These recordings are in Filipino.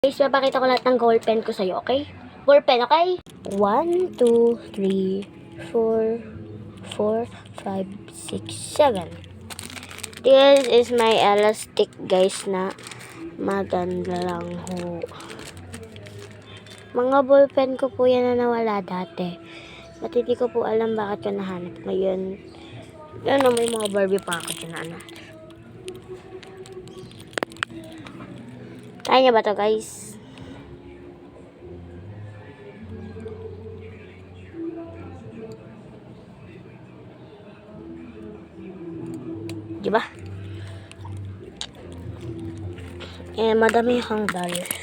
Guys, papakita ko lahat ng ball pen ko sa'yo, okay? Ball pen, okay? 1, 2, 3, 4, 4, 5, 6, 7. This is my elastic, guys, na maganda lang ho. Mga ball pen ko po yan na nawala dati. At hindi ko po alam bakit ko nahanap. Ngayon, yan may mga Barbie pa ako dyan, Kaya niya ba to, guys? Diba? Madami akong dollars.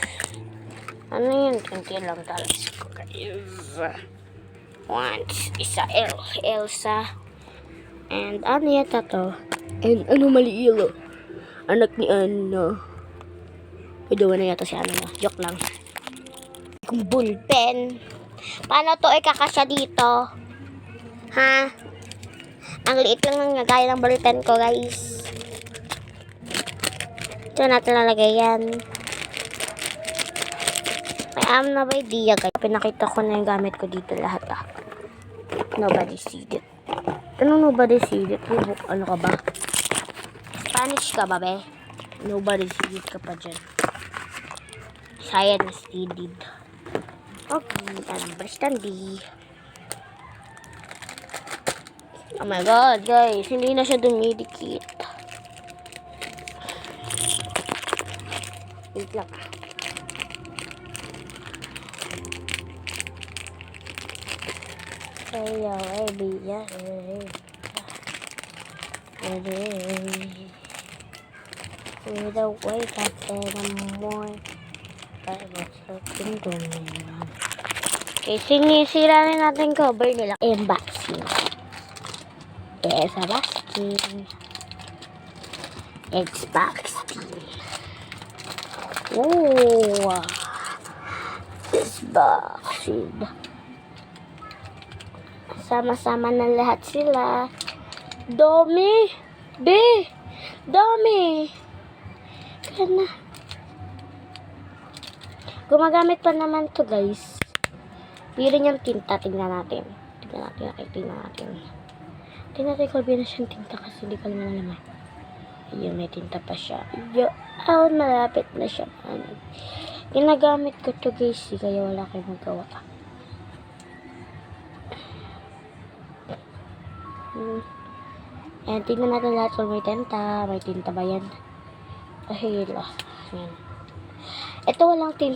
Ano yun? 20 lang dollars ko, guys. Once, Elsa. And ano yata to? And ano mali ilo? Anak ni ano? Idawa na yata si ano na. Joke lang. Kung bullpen. Paano to kakasya dito? Ha? Ang liit lang ng gaya ng bullpen ko, guys. Ito natin lalagay yan. I am no idea, guys. Pinakita ko na yung gamit ko dito lahat, Nobody see it. Anong nobody see it? Ano ka ba? Spanish ka ba, be? Nobody see it ka pa dyan. Science needed. Okay, understand. Oh my god, guys. Hindi na siya dumidikit. Wait lang. Hey, baby, yeah. We don't wake up in the morning. I was looking to me. Okay, sinisira na natin cover nila. Unboxing. There's a basking. It's boxing. Oh, it's boxing. Sama-sama na lahat sila. Dami! Be! Dami! Kaya na. Gumagamit pa naman to, guys. Pili niyang tinta. Tingnan natin. Tingnan natin. Tingnan natin kung na siyang tinta kasi hindi ko naman naman. Ayun, may tinta pa siya. Malapit na siya. Ginagamit ko to, guys. Kaya wala kayong magawa. Ayan, tingnan natin lahat kung may tinta. May tinta ba yan? Ahila. Ayan. Ito walang tinta.